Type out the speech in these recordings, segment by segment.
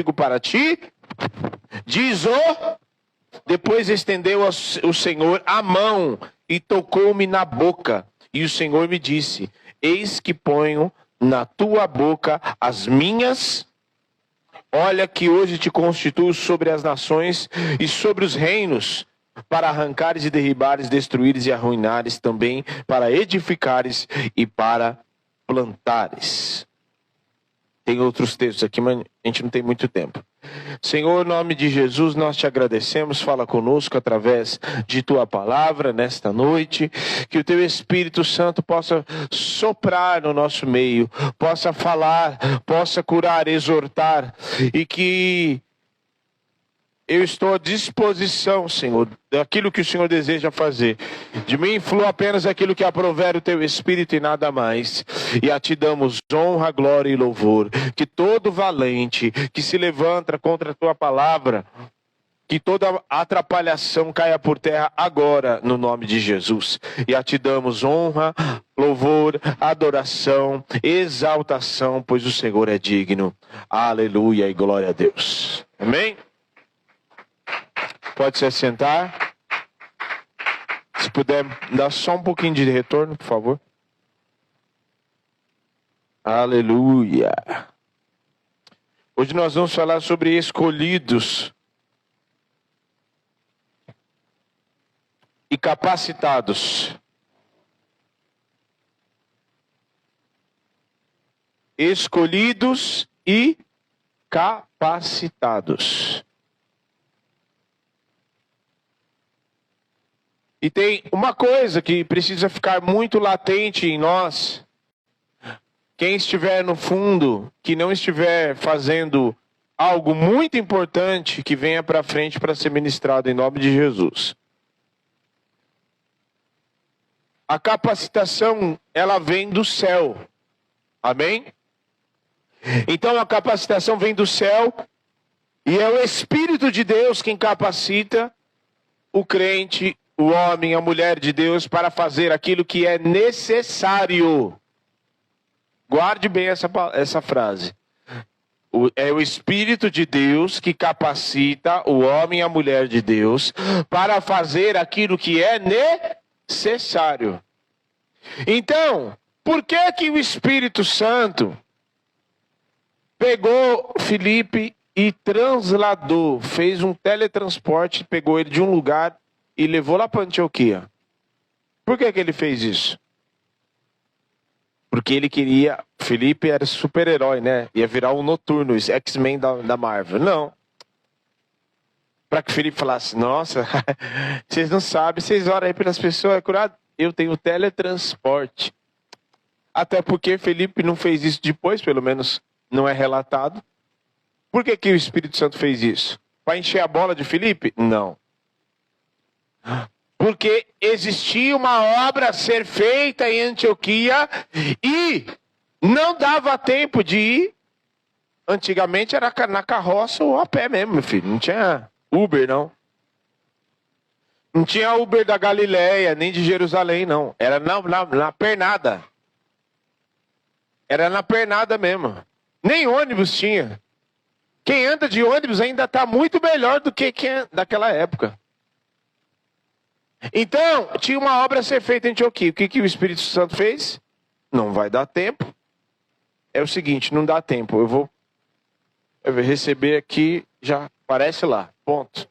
digo para ti, diz Depois estendeu o Senhor a mão e tocou-me na boca. E o Senhor me disse, eis que ponho na tua boca as minhas. Olha que hoje te constituo sobre as nações e sobre os reinos, para arrancares e derribares, destruíres e arruinares, também para edificares e para plantares. Tem outros textos aqui, mas a gente não tem muito tempo. Senhor, em nome de Jesus, nós te agradecemos. Fala conosco através de tua palavra nesta noite. Que o teu Espírito Santo possa soprar no nosso meio, possa falar, possa curar, exortar. E que eu estou à disposição, Senhor, daquilo que o Senhor deseja fazer. De mim flua apenas aquilo que aprover o teu Espírito e nada mais. E a ti damos honra, glória e louvor. Que todo valente que se levanta contra a tua palavra, que toda atrapalhação caia por terra agora, no nome de Jesus. E a ti damos honra, louvor, adoração, exaltação, pois o Senhor é digno. Aleluia e glória a Deus. Amém? Pode se assentar. Se puder, dar só um pouquinho de retorno, por favor. Aleluia. Hoje nós vamos falar sobre escolhidos e capacitados. Escolhidos e capacitados. E tem uma coisa que precisa ficar muito latente em nós. Quem estiver no fundo, que não estiver fazendo algo muito importante, que venha para frente para ser ministrado em nome de Jesus. A capacitação, ela vem do céu. Amém? Então a capacitação vem do céu e é o Espírito de Deus quem capacita o crente, o homem, a mulher de Deus para fazer aquilo que é necessário. Guarde bem essa frase. É o Espírito de Deus que capacita o homem e a mulher de Deus para fazer aquilo que é necessário. Então, por que o Espírito Santo pegou Filipe e transladou, fez um teletransporte, pegou ele de um lugar e levou lá para Antioquia? Por que ele fez isso? Porque ele queria... Filipe era super-herói, né? Ia virar um Noturno, X-Men da Marvel. Não. Para que Filipe falasse, nossa, vocês não sabem, vocês oram aí pelas pessoas, é curado. Eu tenho teletransporte. Até porque Filipe não fez isso depois, pelo menos não é relatado. Por que o Espírito Santo fez isso? Para encher a bola de Filipe? Não. Porque existia uma obra a ser feita em Antioquia e não dava tempo de ir. Antigamente era na carroça ou a pé mesmo, meu filho. Não tinha Uber, não. Não tinha Uber da Galileia, nem de Jerusalém, não. Era na pernada. Era na pernada mesmo. Nem ônibus tinha. Quem anda de ônibus ainda está muito melhor do que quem daquela época. Então, tinha uma obra a ser feita em Antioquia. O que o Espírito Santo fez? Não vai dar tempo. É o seguinte, não dá tempo. Eu vou receber aqui, já aparece lá. Ponto.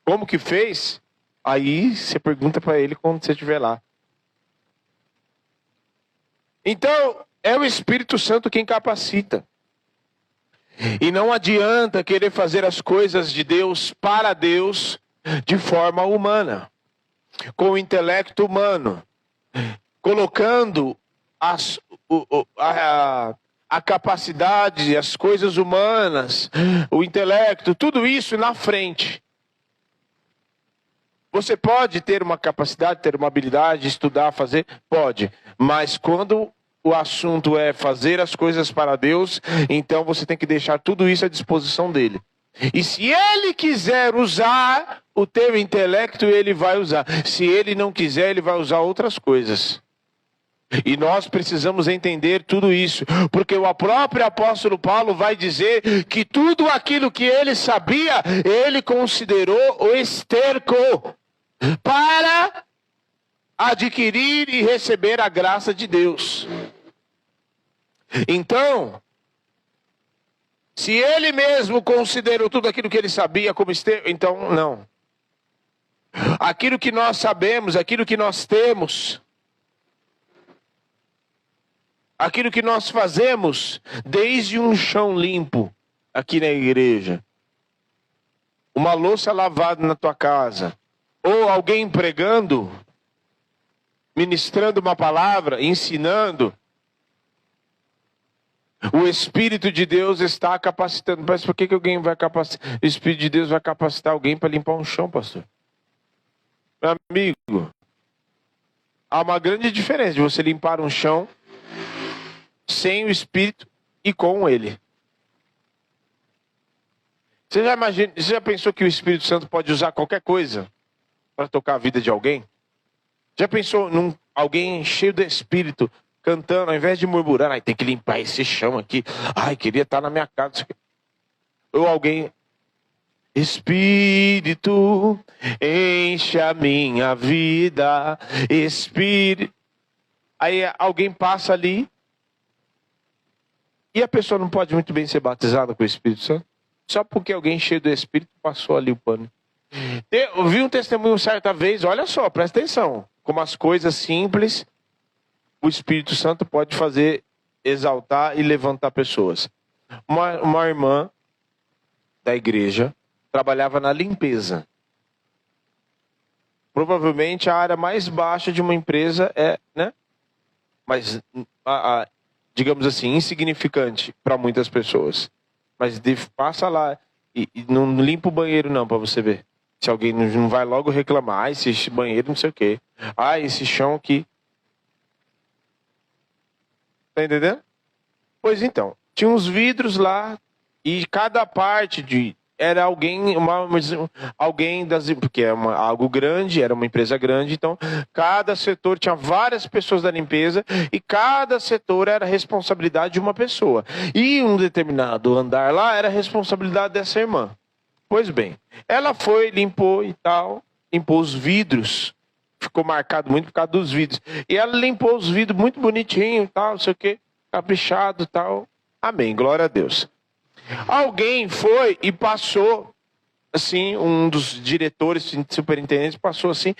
Como que fez? Aí você pergunta para ele quando você estiver lá. Então, é o Espírito Santo quem capacita. E não adianta querer fazer as coisas de Deus para Deus de forma humana. Com o intelecto humano. Colocando a capacidade, as coisas humanas, o intelecto, tudo isso na frente. Você pode ter uma capacidade, ter uma habilidade, estudar, fazer? Pode. Mas quando o assunto é fazer as coisas para Deus, então você tem que deixar tudo isso à disposição dele. E se ele quiser usar o teu intelecto, ele vai usar. Se ele não quiser, ele vai usar outras coisas. E nós precisamos entender tudo isso, porque o próprio apóstolo Paulo vai dizer que tudo aquilo que ele sabia, ele considerou o esterco para adquirir e receber a graça de Deus. Então, se ele mesmo considerou tudo aquilo que ele sabia como esterco, então não. Aquilo que nós sabemos, aquilo que nós temos, aquilo que nós fazemos, desde um chão limpo aqui na igreja, uma louça lavada na tua casa, ou alguém pregando, ministrando uma palavra, ensinando, o Espírito de Deus está capacitando. Mas por que alguém vai capacitar? O Espírito de Deus vai capacitar alguém para limpar um chão, pastor? Meu amigo, há uma grande diferença de você limpar um chão sem o Espírito e com ele. Você já pensou que o Espírito Santo pode usar qualquer coisa para tocar a vida de alguém? Já pensou num alguém cheio do Espírito cantando, ao invés de murmurar, ai, tem que limpar esse chão aqui, ai, queria estar na minha casa. Ou alguém, Espírito, enche a minha vida, Espírito. Aí alguém passa ali, e a pessoa não pode muito bem ser batizada com o Espírito Santo? Só porque alguém cheio do Espírito passou ali o pano. Eu vi um testemunho certa vez, olha só, presta atenção. Como as coisas simples, o Espírito Santo pode fazer exaltar e levantar pessoas. Uma irmã da igreja trabalhava na limpeza. Provavelmente a área mais baixa de uma empresa é, né? Mas digamos assim, insignificante para muitas pessoas. Mas passa lá e não limpa o banheiro não, para você ver. Se alguém não vai logo reclamar, esse banheiro não sei o quê. Esse chão aqui. Tá entendendo? Pois então, tinha uns vidros lá e cada parte era alguém, alguém porque é algo grande, era uma empresa grande, então cada setor tinha várias pessoas da limpeza e cada setor era responsabilidade de uma pessoa. E um determinado andar lá era responsabilidade dessa irmã. Pois bem, ela foi, limpou e tal, limpou os vidros, ficou marcado muito por causa dos vidros. E ela limpou os vidros muito bonitinho e tal, não sei o que, caprichado e tal. Amém, glória a Deus. Alguém foi e passou, assim, um dos diretores, superintendentes, passou assim,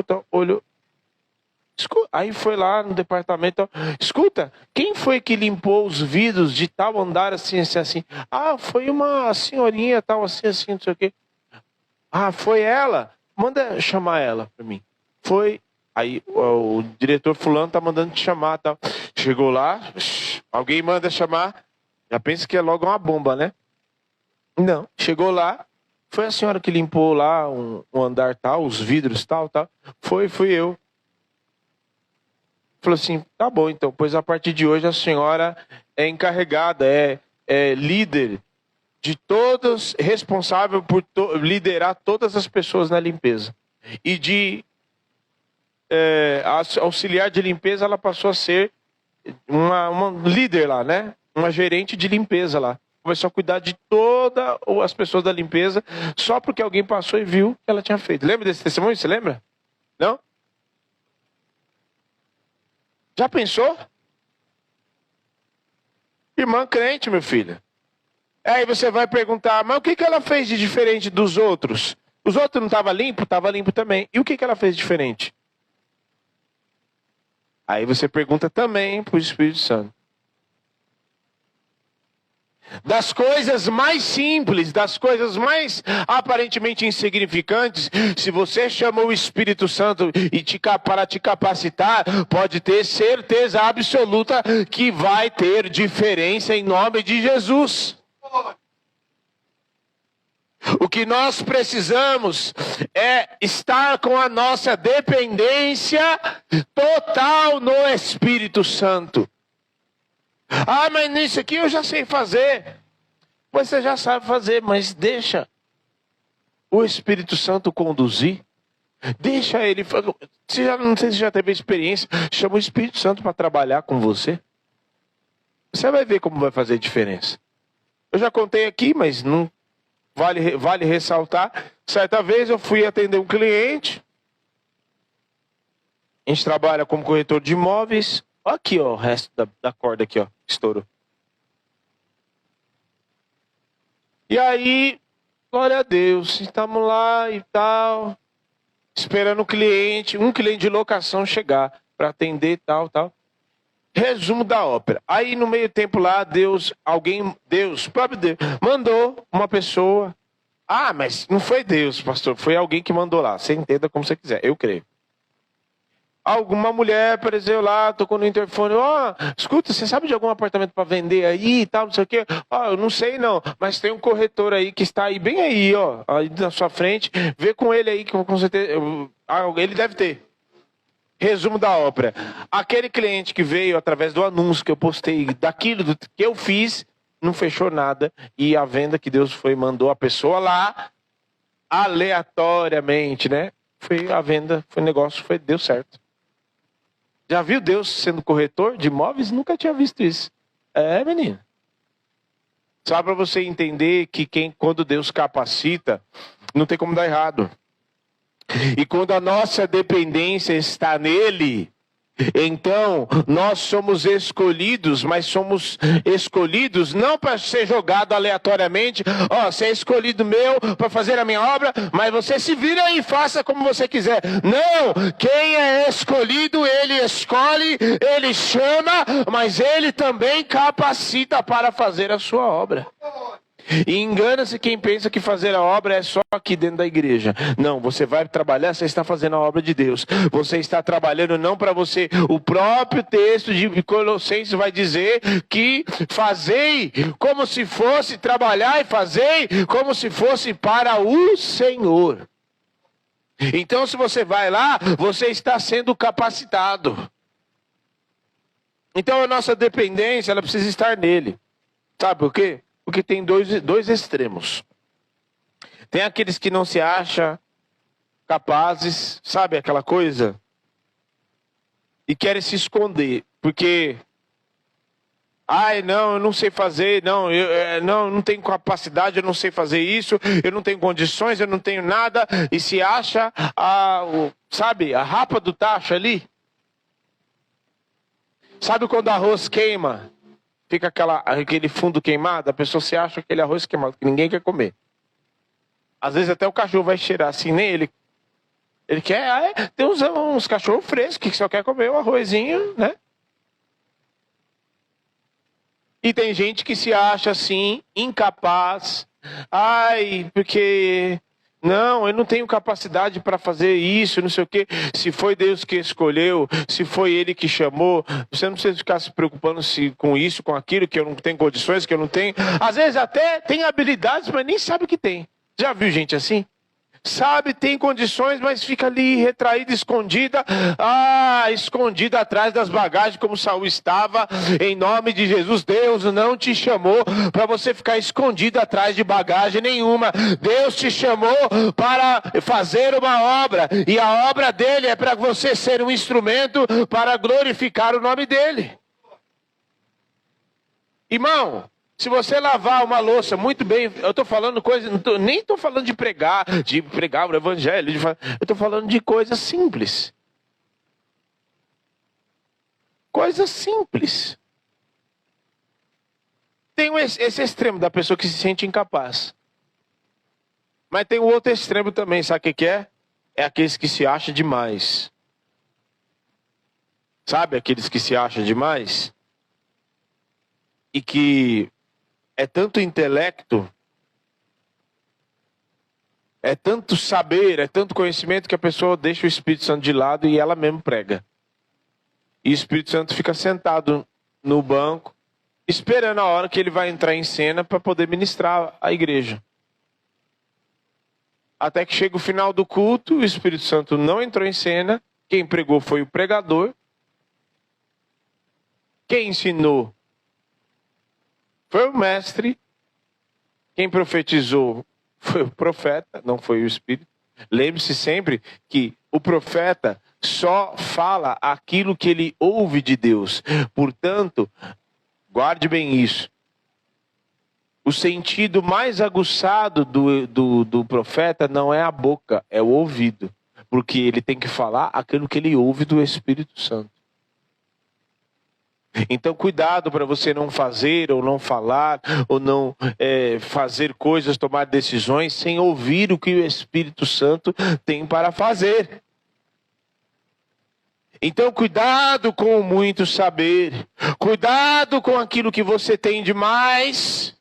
tal, olhou. Aí foi lá no departamento, escuta, quem foi que limpou os vidros de tal andar assim, assim, assim? Foi uma senhorinha tal, assim, assim, não sei o quê. Foi ela? Manda chamar ela para mim. Foi, aí o diretor fulano tá mandando te chamar, tal. Chegou lá, alguém manda chamar, já pensa que é logo uma bomba, né? Não, chegou lá, foi a senhora que limpou lá um andar tal, os vidros tal. Fui eu. Falou assim, tá bom então, pois a partir de hoje a senhora é encarregada, é líder de todos, responsável por liderar todas as pessoas na limpeza. E de auxiliar de limpeza, ela passou a ser uma líder lá, né? Uma gerente de limpeza lá. Começou a cuidar de todas as pessoas da limpeza, só porque alguém passou e viu que ela tinha feito. Lembra desse testemunho? Você lembra? Não? Já pensou? Irmã crente, meu filho. Aí você vai perguntar, mas o que ela fez de diferente dos outros? Os outros não estavam limpos? Estava limpo também. E o que ela fez de diferente? Aí você pergunta também para o Espírito Santo. Das coisas mais simples, das coisas mais aparentemente insignificantes, se você chamou o Espírito Santo para te capacitar, pode ter certeza absoluta que vai ter diferença em nome de Jesus. O que nós precisamos é estar com a nossa dependência total no Espírito Santo. Mas nisso aqui eu já sei fazer. Você já sabe fazer, mas deixa o Espírito Santo conduzir. Deixa ele. Não sei se já teve experiência. Chama o Espírito Santo para trabalhar com você. Você vai ver como vai fazer diferença. Eu já contei aqui, mas não vale ressaltar. Certa vez eu fui atender um cliente. A gente trabalha como corretor de imóveis. Olha aqui, ó, o resto da corda aqui, ó, estourou. E aí, glória a Deus, estamos lá e tal, esperando um cliente de locação chegar para atender tal. Resumo da ópera. Aí no meio tempo lá, o próprio Deus, mandou uma pessoa. Ah, mas não foi Deus, pastor, foi alguém que mandou lá. Você entenda como você quiser, eu creio. Alguma mulher apareceu lá, tocou no interfone. Escuta, você sabe de algum apartamento para vender aí e tal, não sei o quê? Eu não sei não, mas tem um corretor aí que está aí, bem aí, ó, aí na sua frente. Vê com ele aí, que com certeza, ele deve ter. Resumo da ópera. Aquele cliente que veio através do anúncio que eu postei, daquilo que eu fiz, não fechou nada. E a venda que Deus mandou a pessoa lá, aleatoriamente, né? Foi a venda, foi negócio, deu certo. Já viu Deus sendo corretor de imóveis? Nunca tinha visto isso. É, menino. Só para você entender que quando Deus capacita, não tem como dar errado. E quando a nossa dependência está nele, então nós somos escolhidos, mas somos escolhidos não para ser jogado aleatoriamente. Você é escolhido meu para fazer a minha obra, mas você se vira e faça como você quiser. Não, quem é escolhido, ele escolhe, ele chama, mas ele também capacita para fazer a sua obra. E engana-se quem pensa que fazer a obra é só aqui dentro da igreja. Não, você vai trabalhar, você está fazendo a obra de Deus. Você está trabalhando não para você. O próprio texto de Colossenses vai dizer que fazei como se fosse trabalhar e fazei como se fosse para o Senhor. Então se você vai lá, você está sendo capacitado. Então a nossa dependência, ela precisa estar nele. Sabe por quê? Porque tem dois extremos. Tem aqueles que não se acham capazes, sabe aquela coisa? E querem se esconder, porque... não, eu não sei fazer, não tenho capacidade, eu não sei fazer isso, eu não tenho condições, eu não tenho nada. E se acha, a rapa do tacho ali? Sabe quando o arroz queima? Fica aquele fundo queimado, a pessoa se acha aquele arroz queimado, que ninguém quer comer. Às vezes até o cachorro vai cheirar assim, nem ele quer. Tem uns cachorros frescos que só quer comer o arrozinho, né? E tem gente que se acha assim, incapaz. Porque... Não, eu não tenho capacidade para fazer isso, não sei o quê. Se foi Deus que escolheu, se foi Ele que chamou, você não precisa ficar se preocupando com isso, com aquilo, que eu não tenho condições, que eu não tenho. Às vezes até tem habilidades, mas nem sabe que tem. Já viu gente assim? Sabe, tem condições, mas fica ali retraída, escondida. Escondida atrás das bagagens, como Saul estava. Em nome de Jesus, Deus não te chamou para você ficar escondido atrás de bagagem nenhuma. Deus te chamou para fazer uma obra. E a obra dele é para você ser um instrumento para glorificar o nome dele. Irmão, se você lavar uma louça muito bem, eu estou falando coisa, nem estou falando de pregar o evangelho, eu estou falando de coisas simples. Coisas simples. Tem esse extremo da pessoa que se sente incapaz. Mas tem o outro extremo também, sabe o que é? É aqueles que se acham demais. Sabe aqueles que se acham demais? E que... é tanto intelecto, é tanto saber, é tanto conhecimento que a pessoa deixa o Espírito Santo de lado e ela mesmo prega. E o Espírito Santo fica sentado no banco, esperando a hora que ele vai entrar em cena para poder ministrar a igreja. Até que chega o final do culto, o Espírito Santo não entrou em cena, quem pregou foi o pregador, quem ensinou foi o mestre, quem profetizou foi o profeta, não foi o Espírito. Lembre-se sempre que o profeta só fala aquilo que ele ouve de Deus. Portanto, guarde bem isso. O sentido mais aguçado do profeta não é a boca, é o ouvido. Porque ele tem que falar aquilo que ele ouve do Espírito Santo. Então, cuidado para você não fazer ou não falar, ou não fazer coisas, tomar decisões, sem ouvir o que o Espírito Santo tem para fazer. Então, cuidado com o muito saber. Cuidado com aquilo que você tem demais.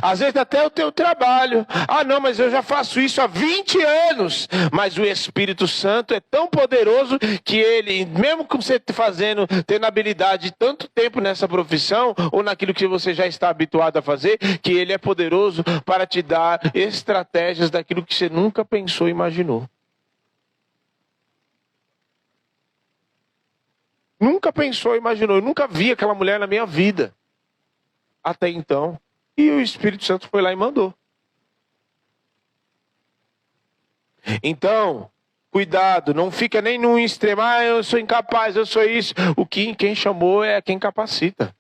Às vezes até o teu trabalho. Ah, não, mas eu já faço isso há 20 anos. Mas o Espírito Santo é tão poderoso que ele, mesmo que você tendo habilidade de tanto tempo nessa profissão, ou naquilo que você já está habituado a fazer, que ele é poderoso para te dar estratégias daquilo que você nunca pensou e imaginou. Nunca pensou e imaginou. Eu nunca vi aquela mulher na minha vida. Até então. E o Espírito Santo foi lá e mandou. Então, cuidado, não fica nem num extremo, eu sou incapaz, eu sou isso. Quem chamou é quem capacita.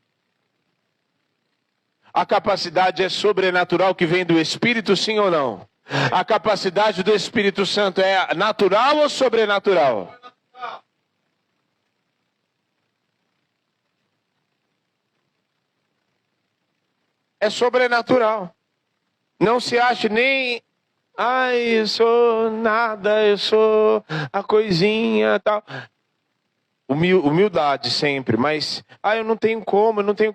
A capacidade é sobrenatural que vem do Espírito, sim ou não? A capacidade do Espírito Santo é natural ou sobrenatural? É sobrenatural. Não se ache nem, eu sou nada, eu sou a coisinha, tal. Humildade sempre, mas, eu não tenho como, eu não tenho...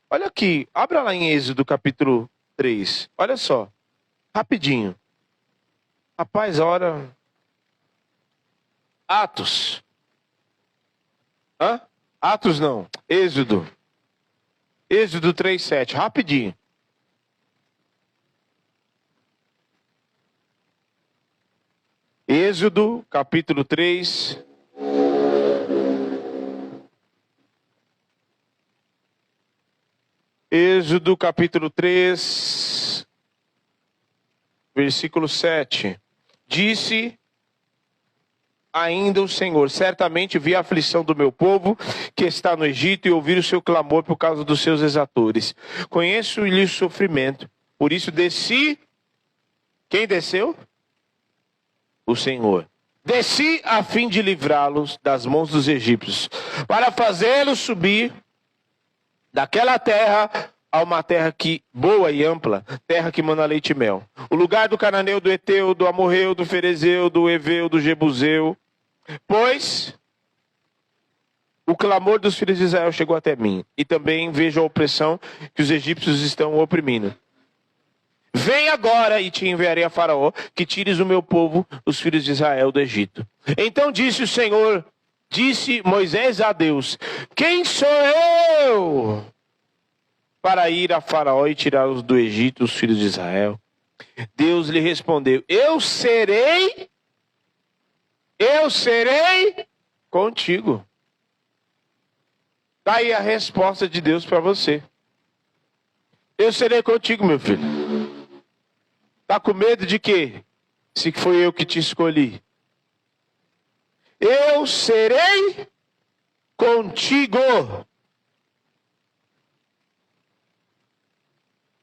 Olha aqui, abra lá em Êxodo capítulo 3, olha só, rapidinho. Rapaz, ora... Atos. Atos não, Êxodo. Êxodo 3:7, rapidinho. Êxodo, capítulo 3. Êxodo, capítulo 3, versículo 7. Disse ainda o Senhor: certamente vi a aflição do meu povo que está no Egito e ouvir o seu clamor por causa dos seus exatores. Conheço-lhe o sofrimento, por isso desci. Quem desceu? O Senhor. Desci a fim de livrá-los das mãos dos egípcios, para fazê-los subir daquela terra a uma terra boa e ampla, terra que mana leite e mel. O lugar do cananeu, do Eteu, do Amorreu, do Ferezeu, do Eveu, do Jebuseu. Pois o clamor dos filhos de Israel chegou até mim, e também vejo a opressão que os egípcios estão oprimindo. Vem agora e te enviarei a Faraó, que tires o meu povo, os filhos de Israel, do Egito. Então disse o Senhor, disse Moisés a Deus: quem sou eu para ir a Faraó e tirá-los do Egito, os filhos de Israel? Deus lhe respondeu: eu serei contigo. Está aí a resposta de Deus para você. Eu serei contigo, meu filho. Está com medo de quê? Se foi eu que te escolhi. Eu serei contigo.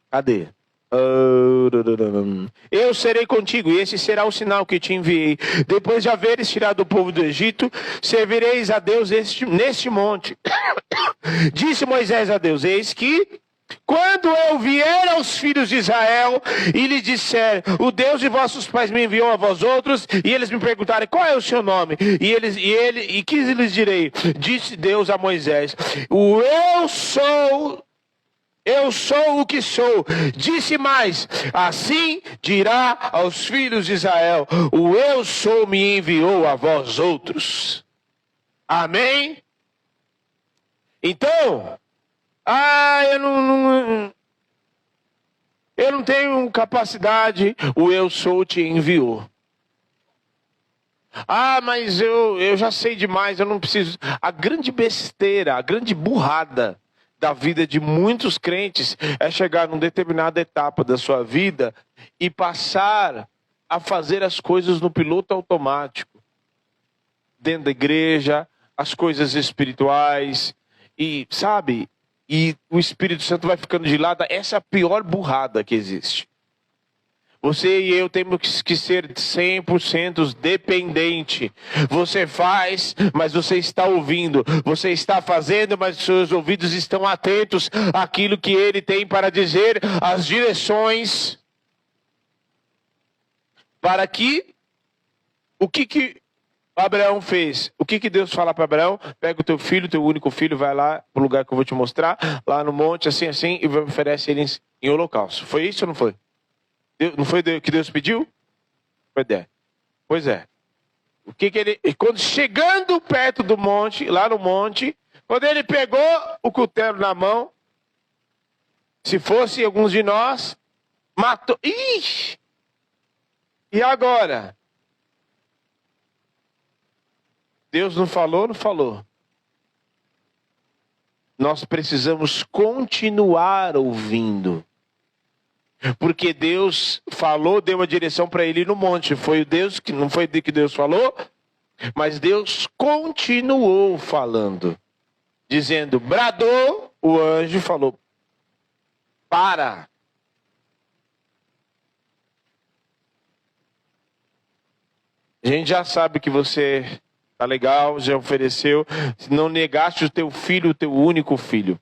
Cadê? Eu serei contigo, e esse será o sinal que te enviei. Depois de haveres tirado o povo do Egito, servireis a Deus neste monte. Disse Moisés a Deus: eis que, quando eu vier aos filhos de Israel e lhe disser: o Deus de vossos pais me enviou a vós outros, e eles me perguntarem: qual é o seu nome? E que lhes direi? Disse Deus a Moisés: eu sou o que sou. Disse mais: assim dirá aos filhos de Israel: o eu sou me enviou a vós outros. Amém? Então, eu não tenho capacidade. O eu sou te enviou. Mas eu já sei demais, eu não preciso. A grande besteira, a grande burrada da vida de muitos crentes é chegar numa determinada etapa da sua vida e passar a fazer as coisas no piloto automático. Dentro da igreja, as coisas espirituais, e sabe, e o Espírito Santo vai ficando de lado. Essa é a pior burrada que existe. Você e eu temos que ser 100% dependente. Você faz, mas você está ouvindo. Você está fazendo, mas seus ouvidos estão atentos àquilo que ele tem para dizer, as direções. Para que, o que Abraão fez? O que Deus fala para Abraão? Pega o teu filho, teu único filho, vai lá para o lugar que eu vou te mostrar, lá no monte, assim, e oferece ele em holocausto. Foi isso ou não foi? Não foi o que Deus pediu? Pois é. O que ele, quando chegando perto do monte, lá no monte, quando ele pegou o cutelo na mão, se fosse alguns de nós, matou. Ixi! E agora? Deus não falou, não falou. Nós precisamos continuar ouvindo. Porque Deus falou, deu uma direção para ele no monte. Foi o Deus que não foi que Deus falou, mas Deus continuou falando, dizendo, bradou, o anjo falou, para. A gente já sabe que você tá legal, já ofereceu, não negaste o teu filho, o teu único filho.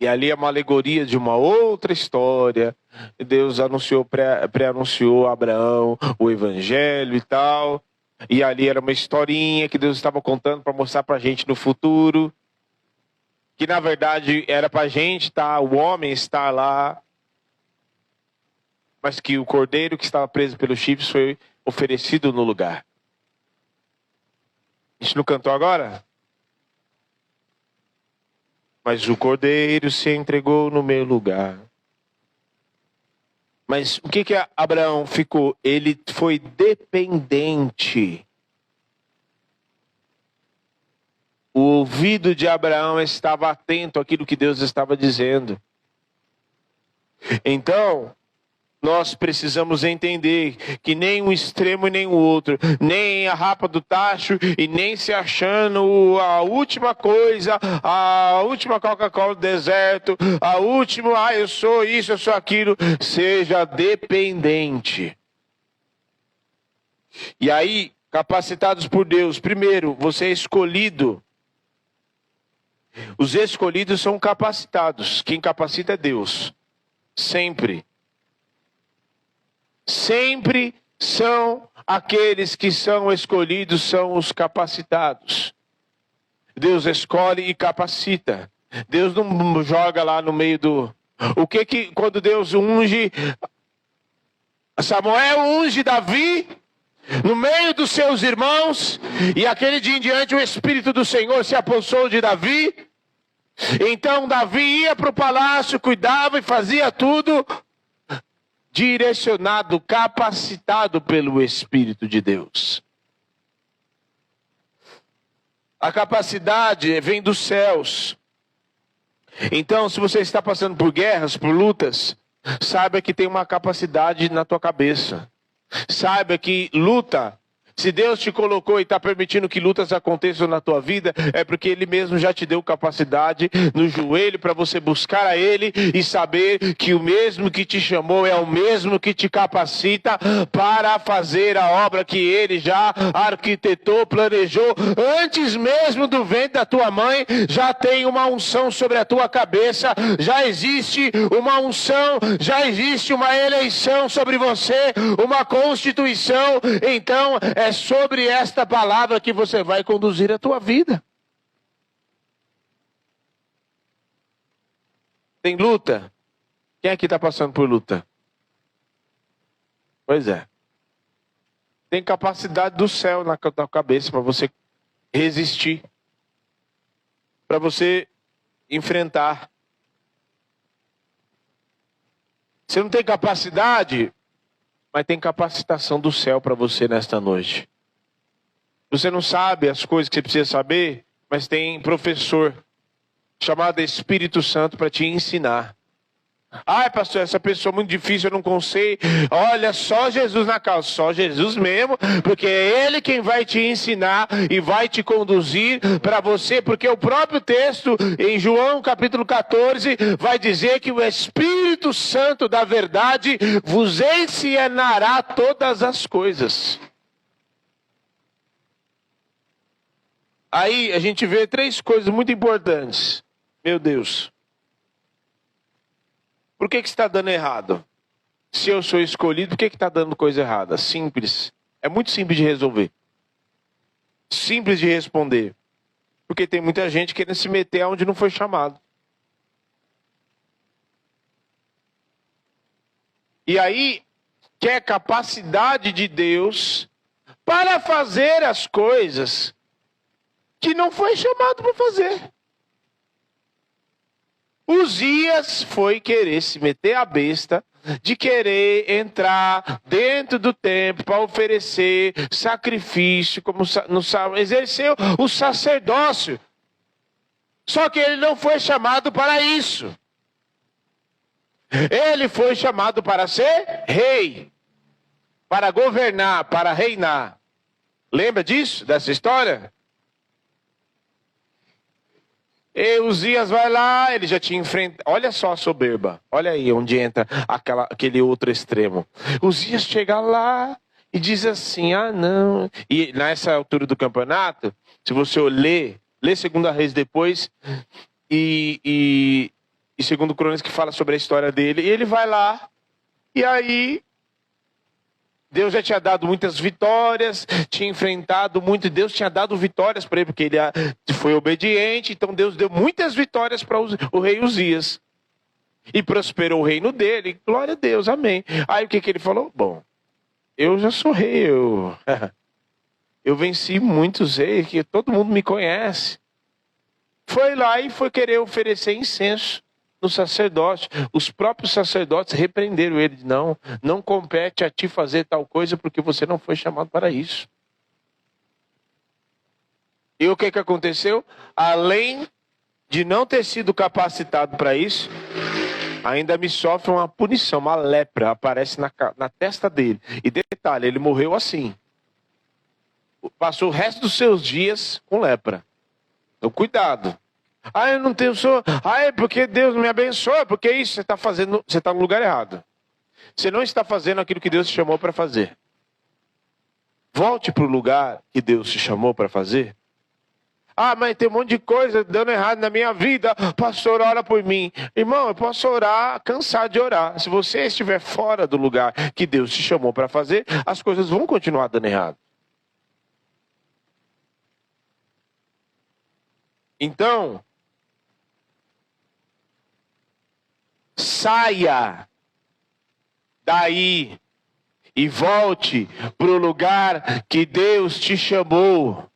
E ali é uma alegoria de uma outra história. Deus anunciou, pré-anunciou a Abraão o evangelho e tal. E ali era uma historinha que Deus estava contando para mostrar para a gente no futuro. Que na verdade era para a gente estar, o homem estar lá. Mas que o cordeiro que estava preso pelos chifres foi oferecido no lugar. A gente não cantou agora? Mas o cordeiro se entregou no meu lugar. Mas o que Abraão ficou? Ele foi dependente. O ouvido de Abraão estava atento àquilo que Deus estava dizendo. Então, nós precisamos entender que nem um extremo e nem o outro, nem a rapa do tacho e nem se achando a última coisa, a última Coca-Cola do deserto, a última, eu sou isso, eu sou aquilo, seja dependente. E aí, capacitados por Deus, primeiro, você é escolhido. Os escolhidos são capacitados, quem capacita é Deus, sempre. Sempre são aqueles que são escolhidos, são os capacitados. Deus escolhe e capacita. Deus não joga lá no meio do... quando Deus unge... Samuel unge Davi no meio dos seus irmãos, e aquele dia em diante o Espírito do Senhor se apossou de Davi. Então Davi ia para o palácio, cuidava e fazia tudo... direcionado, capacitado pelo Espírito de Deus. A capacidade vem dos céus. Então, se você está passando por guerras, por lutas, saiba que tem uma capacidade na tua cabeça. Saiba que luta, se Deus te colocou e está permitindo que lutas aconteçam na tua vida, é porque Ele mesmo já te deu capacidade no joelho para você buscar a Ele e saber que o mesmo que te chamou é o mesmo que te capacita para fazer a obra que Ele já arquitetou, planejou. Antes mesmo do ventre da tua mãe, já tem uma unção sobre a tua cabeça, já existe uma unção, já existe uma eleição sobre você, uma constituição. Então, é sobre esta palavra que você vai conduzir a tua vida. Tem luta? Quem aqui está passando por luta? Pois é. Tem capacidade do céu na tua cabeça para você resistir. Para você enfrentar. Você não tem capacidade... mas tem capacitação do céu para você nesta noite. Você não sabe as coisas que você precisa saber, mas tem professor chamado Espírito Santo para te ensinar. Ai, pastor, essa pessoa é muito difícil, eu não consigo. Olha, só Jesus na causa, só Jesus mesmo, porque é Ele quem vai te ensinar e vai te conduzir para você, porque o próprio texto em João capítulo 14 vai dizer que o Espírito Santo da verdade vos ensinará todas as coisas. Aí a gente vê 3 coisas muito importantes. Meu Deus. Por que está dando errado? Se eu sou escolhido, por que está dando coisa errada? Simples. É muito simples de resolver. Simples de responder. Porque tem muita gente querendo se meter onde não foi chamado. E aí, quer capacidade de Deus para fazer as coisas que não foi chamado para fazer. Uzias foi querer se meter a besta de querer entrar dentro do templo para oferecer sacrifício, como exerceu o sacerdócio. Só que ele não foi chamado para isso. Ele foi chamado para ser rei, para governar, para reinar. Lembra disso, dessa história? E Uzias vai lá, ele já tinha enfrentado. Olha só a soberba. Olha aí onde entra aquele outro extremo. Uzias chega lá e diz assim: ah, não. E nessa altura do campeonato, se você lê 2 Reis depois, e 2 Crônicas, que fala sobre a história dele, e ele vai lá, e aí Deus já tinha dado muitas vitórias, tinha enfrentado muito, Deus tinha dado vitórias para ele, porque ele foi obediente, então Deus deu muitas vitórias para o rei Uzias. E prosperou o reino dele, glória a Deus, amém. Aí o que ele falou? Bom, eu já sou rei, eu venci muitos reis, que todo mundo me conhece. Foi lá e foi querer oferecer incenso no sacerdote. Os próprios sacerdotes repreenderam ele. Não compete a ti fazer tal coisa, porque você não foi chamado para isso. E o que aconteceu? Além de não ter sido capacitado para isso, ainda me sofre uma punição, uma lepra aparece na testa dele. E detalhe, ele morreu assim. Passou o resto dos seus dias com lepra. Então cuidado. Ah, eu não tenho só. Ah, é porque Deus me abençoa. Porque isso você está fazendo, você está no lugar errado. Você não está fazendo aquilo que Deus te chamou para fazer. Volte para o lugar que Deus te chamou para fazer. Ah, mas tem um monte de coisa dando errado na minha vida. Pastor, ora por mim. Irmão, eu posso orar, cansar de orar. Se você estiver fora do lugar que Deus te chamou para fazer, as coisas vão continuar dando errado. Então, saia daí e volte para o lugar que Deus te chamou.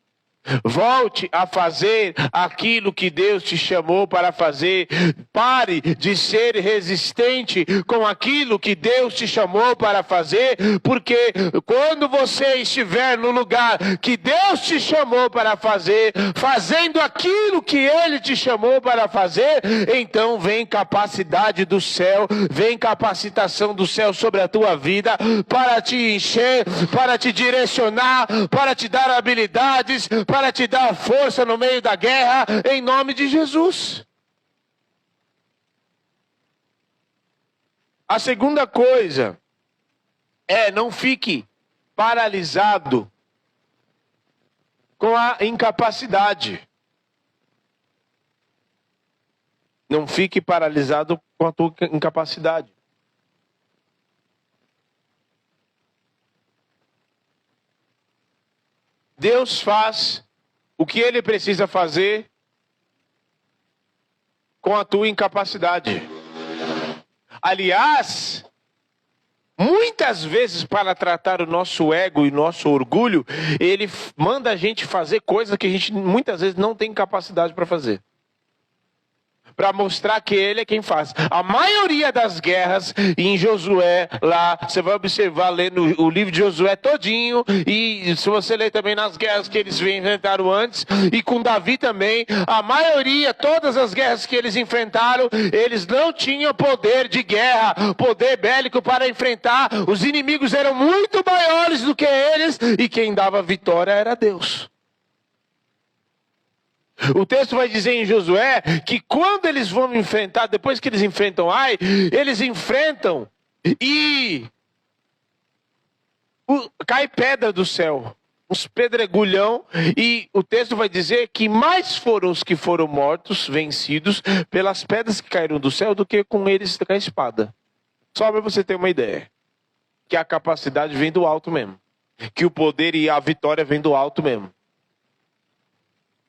Volte a fazer aquilo que Deus te chamou para fazer. Pare de ser resistente com aquilo que Deus te chamou para fazer, porque quando você estiver no lugar que Deus te chamou para fazer, fazendo aquilo que Ele te chamou para fazer, então vem capacidade do céu, vem capacitação do céu sobre a tua vida, para te encher, para te direcionar, para te dar habilidades, para te dar força no meio da guerra, em nome de Jesus. A segunda coisa é: não fique paralisado com a incapacidade. Não fique paralisado com a tua incapacidade. Deus faz o que Ele precisa fazer com a tua incapacidade. Aliás, muitas vezes, para tratar o nosso ego e nosso orgulho, Ele manda a gente fazer coisas que a gente muitas vezes não tem capacidade para fazer. para mostrar que ele é quem faz. A maioria das guerras em Josué, lá, você vai observar lendo o livro de Josué todinho, e se você ler também nas guerras que eles enfrentaram antes, e com Davi também, a maioria, todas as guerras que eles enfrentaram, eles não tinham poder de guerra, poder bélico para enfrentar. Os inimigos eram muito maiores do que eles, e quem dava vitória era Deus. O texto vai dizer em Josué que quando eles vão enfrentar, depois que eles enfrentam Ai, eles enfrentam e cai pedra do céu, uns pedregulhão, e o texto vai dizer que mais foram os que foram mortos, vencidos, pelas pedras que caíram do céu, do que com eles com a espada. Só para você ter uma ideia, que a capacidade vem do alto mesmo, que o poder e a vitória vem do alto mesmo.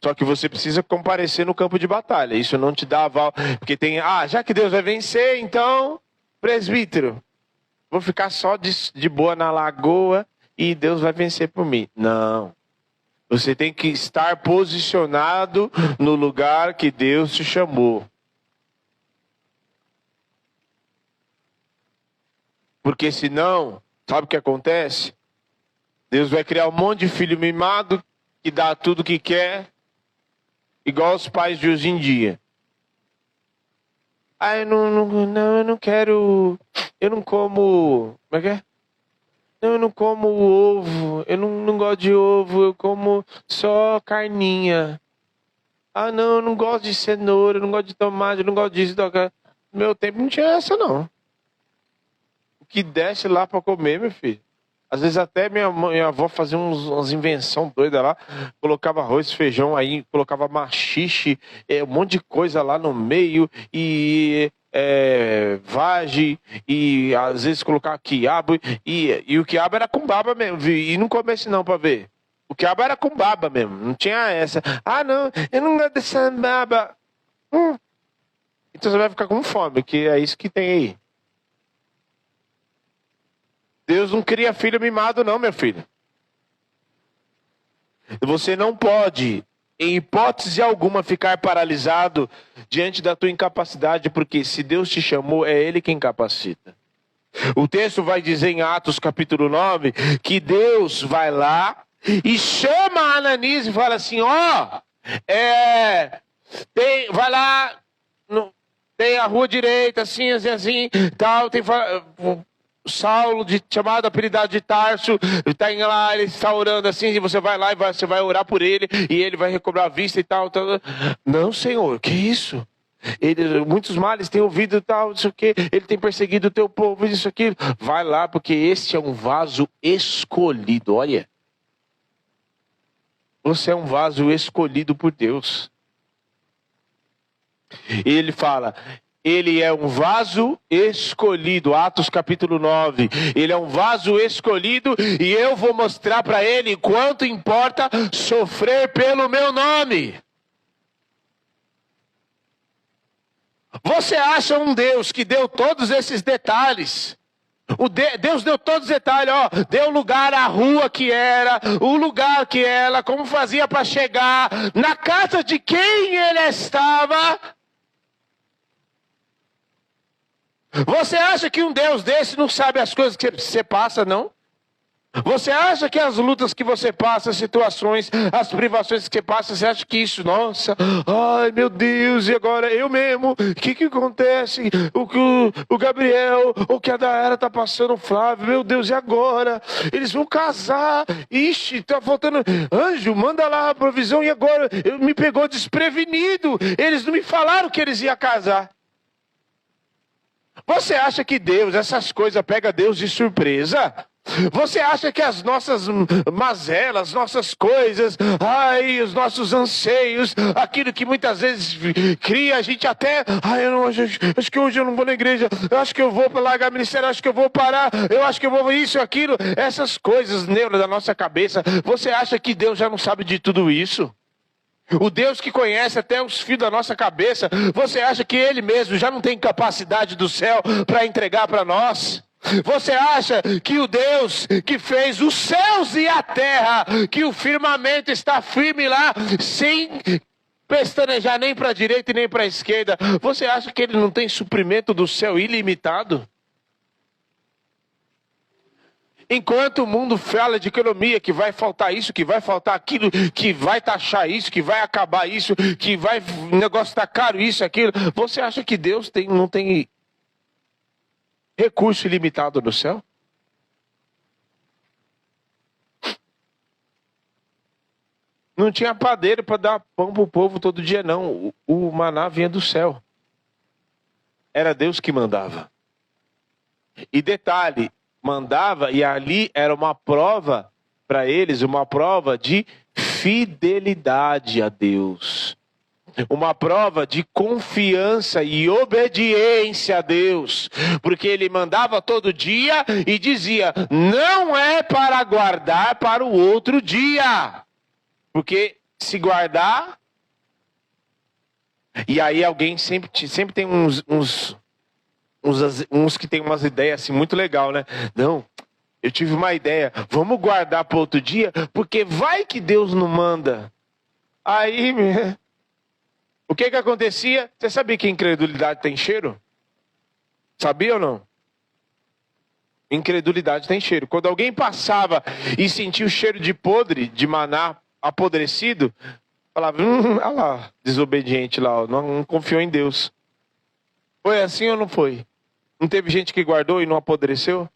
Só que você precisa comparecer no campo de batalha. Isso não te dá aval. Porque tem, já que Deus vai vencer, então, presbítero, vou ficar só de boa na lagoa e Deus vai vencer por mim. Não. Você tem que estar posicionado no lugar que Deus te chamou. Porque senão, sabe o que acontece? Deus vai criar um monte de filho mimado que dá tudo que quer. Igual os pais de hoje em dia. Eu não quero, eu não como, como é que é? Não, eu não como ovo, eu não gosto de ovo, eu como só carninha. Não, eu não gosto de cenoura, eu não gosto de tomate, eu não gosto disso. No meu tempo não tinha essa não. O que desce lá para comer, meu filho. Às vezes até minha avó fazia umas invenções doidas lá, colocava arroz, feijão, aí colocava maxixe, um monte de coisa lá no meio, e vagem, e às vezes colocava quiabo, e o quiabo era com baba mesmo, e não comesse não pra ver. O quiabo era com baba mesmo, não tinha essa. Não, eu não gosto dessa baba. Então você vai ficar com fome, que é isso que tem aí. Deus não cria filho mimado não, meu filho. Você não pode, em hipótese alguma, ficar paralisado diante da tua incapacidade, porque se Deus te chamou, é Ele quem capacita. O texto vai dizer em Atos capítulo 9, que Deus vai lá e chama Ananias e fala assim, vai lá, tem a rua direita, assim, tal, tem... Saulo, chamado apelidado de Tarso, está lá, ele está orando assim, e você vai lá e você vai orar por ele, e ele vai recobrar a vista e tal. Não, Senhor, que isso? Muitos males tem ouvido e tal, isso aqui, ele tem perseguido o teu povo, isso aqui. Vai lá, porque este é um vaso escolhido, olha. Você é um vaso escolhido por Deus. E ele fala... Ele é um vaso escolhido, Atos capítulo 9. Ele é um vaso escolhido e eu vou mostrar para ele quanto importa sofrer pelo meu nome. Você acha um Deus que deu todos esses detalhes? Deus deu todos os detalhes, deu lugar à rua que era, o lugar que ela, como fazia para chegar, na casa de quem ele estava. Você acha que um Deus desse não sabe as coisas que você passa, não? Você acha que as lutas que você passa, as situações, as privações que você passa, você acha que isso, nossa, ai meu Deus, e agora eu mesmo, o que acontece? O que o Gabriel, o que a Daera está passando, o Flávio, meu Deus, e agora? Eles vão casar, ixi, tá faltando, anjo, manda lá a provisão, e agora? Me pegou desprevenido, eles não me falaram que eles iam casar. Você acha que Deus, essas coisas, pega Deus de surpresa? Você acha que as nossas mazelas, nossas coisas, os nossos anseios, aquilo que muitas vezes cria a gente até, acho que hoje eu não vou na igreja, eu acho que eu vou para largar ministério, eu acho que eu vou parar, eu acho que eu vou isso, aquilo, essas coisas neuro da nossa cabeça, você acha que Deus já não sabe de tudo isso? O Deus que conhece até os fios da nossa cabeça, você acha que Ele mesmo já não tem capacidade do céu para entregar para nós? Você acha que o Deus que fez os céus e a terra, que o firmamento está firme lá, sem pestanejar nem para a direita e nem para a esquerda. Você acha que ele não tem suprimento do céu ilimitado? Enquanto o mundo fala de economia, que vai faltar isso, que vai faltar aquilo, que vai taxar isso, que vai acabar isso, que vai, o negócio está caro, isso, aquilo. Você acha que Deus não tem recurso ilimitado no céu? Não tinha padeiro para dar pão para o povo todo dia, não. O maná vinha do céu. Era Deus que mandava. E detalhe, mandava e ali era uma prova para eles, uma prova de fidelidade a Deus. Uma prova de confiança e obediência a Deus. Porque ele mandava todo dia e dizia, não é para guardar para o outro dia. Porque se guardar... E aí alguém sempre tem uns que tem umas ideias assim muito legal, né? Não, eu tive uma ideia. Vamos guardar para outro dia, porque vai que Deus não manda. Aí, o que acontecia? Você sabia que incredulidade tem cheiro? Sabia ou não? Incredulidade tem cheiro. Quando alguém passava e sentia o cheiro de podre, de maná apodrecido, falava, olha lá, desobediente lá, não confiou em Deus. Foi assim ou não foi? Não teve gente que guardou e não apodreceu?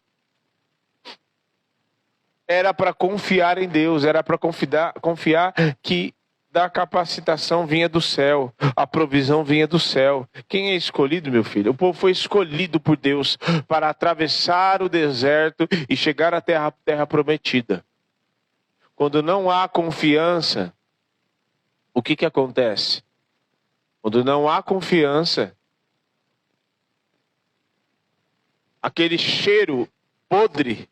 Era para confiar em Deus, era para confiar que da capacitação vinha do céu, a provisão vinha do céu. Quem é escolhido, meu filho? O povo foi escolhido por Deus para atravessar o deserto e chegar à terra prometida. Quando não há confiança, o que acontece? Quando não há confiança, aquele cheiro podre.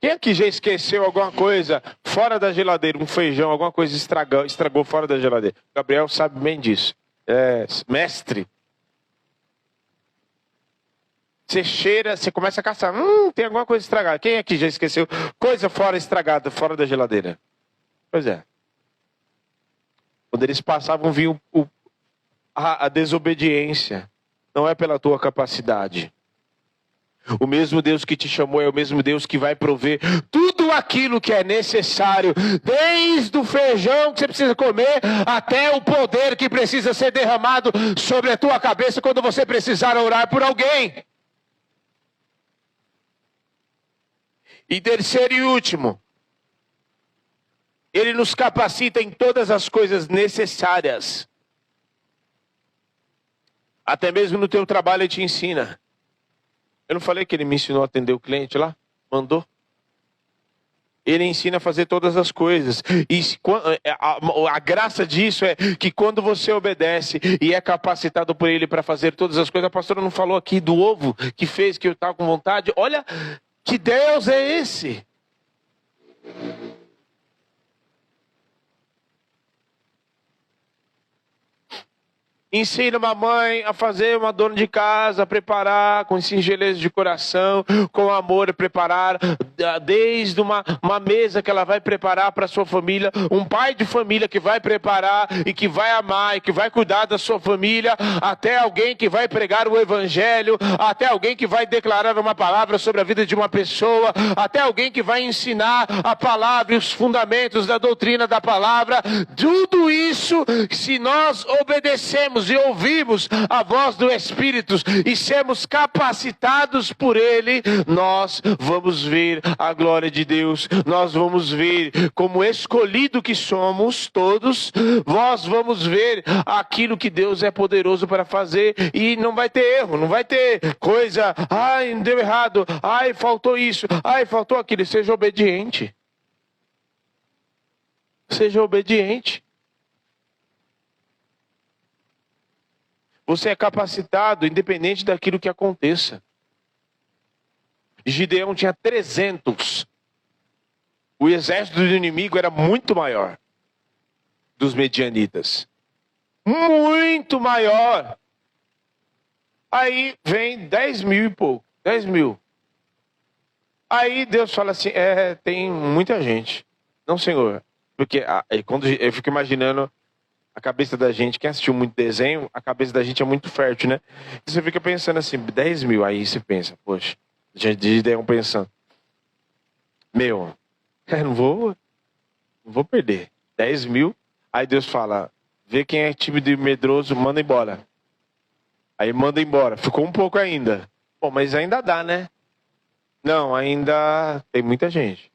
Quem aqui já esqueceu alguma coisa fora da geladeira? Um feijão, alguma coisa estragou fora da geladeira. Gabriel sabe bem disso. É mestre. Você cheira, você começa a caçar. Tem alguma coisa estragada. Quem aqui já esqueceu coisa estragada fora da geladeira? Pois é. Quando eles passavam, vinha a desobediência. Não é pela tua capacidade. O mesmo Deus que te chamou é o mesmo Deus que vai prover tudo aquilo que é necessário, desde o feijão que você precisa comer, até o poder que precisa ser derramado sobre a tua cabeça quando você precisar orar por alguém. E terceiro e último, Ele nos capacita em todas as coisas necessárias. Até mesmo no teu trabalho Ele te ensina. Eu não falei que Ele me ensinou a atender o cliente lá? Mandou. Ele ensina a fazer todas as coisas. E a graça disso é que quando você obedece e é capacitado por Ele para fazer todas as coisas. A pastora não falou aqui do ovo que fez, que eu estava com vontade. Olha que Deus é esse. Ensina uma mãe a fazer uma dona de casa, a preparar com singeleza de coração, com amor, a preparar desde uma mesa que ela vai preparar para a sua família, um pai de família que vai preparar e que vai amar e que vai cuidar da sua família, até alguém que vai pregar o evangelho, até alguém que vai declarar uma palavra sobre a vida de uma pessoa, até alguém que vai ensinar a palavra e os fundamentos da doutrina da palavra. Tudo isso, se nós obedecemos e ouvimos a voz do Espírito e sermos capacitados por Ele, nós vamos ver a glória de Deus, nós vamos ver como escolhido que somos todos, nós vamos ver aquilo que Deus é poderoso para fazer e não vai ter erro, não vai ter coisa, ai, deu errado, ai, faltou isso, ai, faltou aquilo. Seja obediente. Seja obediente. Você é capacitado, independente daquilo que aconteça. Gideão tinha 300. O exército do inimigo era muito maior dos medianitas. Muito maior. Aí vem 10 mil e pouco. 10 mil. Aí Deus fala assim, tem muita gente. Não, Senhor, Porque quando eu fico imaginando a cabeça da gente, quem assistiu muito desenho, a cabeça da gente é muito fértil, né? E você fica pensando assim, 10 mil, aí você pensa, poxa, gente de Gideão pensando, meu, não vou perder. 10 mil, aí Deus fala, vê quem é tímido e medroso, manda embora. Aí manda embora, ficou um pouco ainda. Bom, mas ainda dá, né? Não, ainda tem muita gente.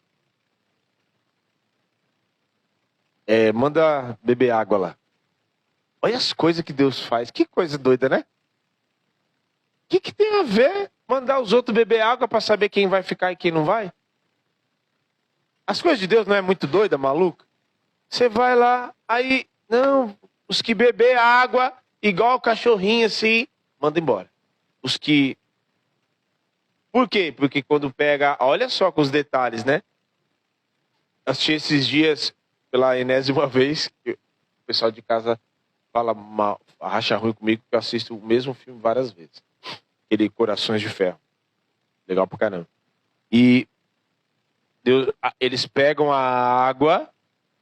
Manda beber água lá. Olha as coisas que Deus faz. Que coisa doida, né? O que tem a ver mandar os outros beber água para saber quem vai ficar e quem não vai? As coisas de Deus não é muito doida, maluca? Você vai lá, aí, não, os que beber água, igual o cachorrinho assim, manda embora. Os que... Por quê? Porque quando pega, olha só com os detalhes, né? Assisti esses dias, pela enésima vez, o pessoal de casa fala mal, racha ruim comigo, porque eu assisto o mesmo filme várias vezes. Aquele Corações de Ferro. Legal pra caramba. E eles pegam a água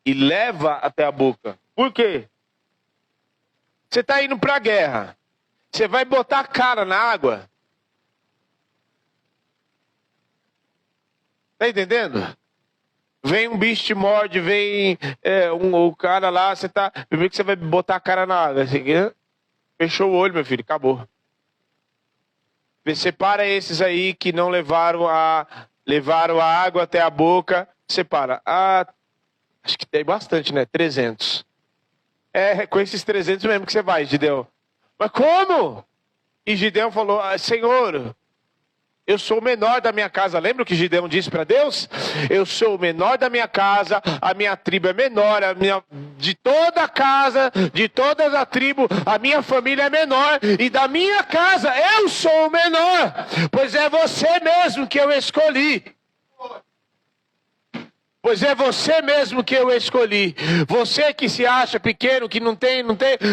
e levam até a boca. Por quê? Você tá indo pra guerra. Você vai botar a cara na água? Tá entendendo? Vem um bicho te morde, vem o cara lá, você tá... Primeiro que você vai botar a cara na água. Você fechou o olho, meu filho, acabou. Separa esses aí que não levaram a água até a boca. Separa. Acho que tem bastante, né? 300. É com esses 300 mesmo que você vai, Gideão. Mas como? E Gideão falou, Senhor, eu sou o menor da minha casa. Lembra o que Gideão disse para Deus? Eu sou o menor da minha casa, a minha tribo é menor, de toda a casa, de toda a tribo, a minha família é menor, e da minha casa eu sou o menor, pois é você mesmo que eu escolhi. Pois é você mesmo que eu escolhi. Você que se acha pequeno, que não tem.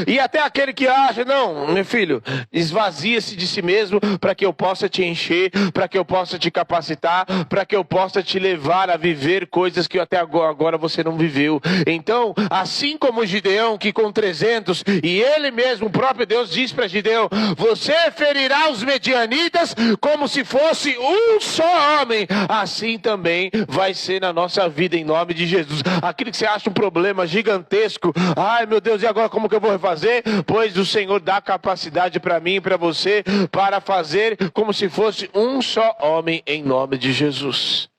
E até aquele que acha, não, meu filho, esvazia-se de si mesmo para que eu possa te encher, para que eu possa te capacitar, para que eu possa te levar a viver coisas que até agora você não viveu. Então, assim como Gideão, que com 300, e ele mesmo, o próprio Deus diz para Gideão, você ferirá os medianitas como se fosse um só homem. Assim também vai ser na nossa vida, em nome de Jesus. Aquilo que você acha um problema gigantesco, ai meu Deus, e agora como que eu vou refazer? Pois o Senhor dá capacidade para mim e para você, para fazer como se fosse um só homem, em nome de Jesus.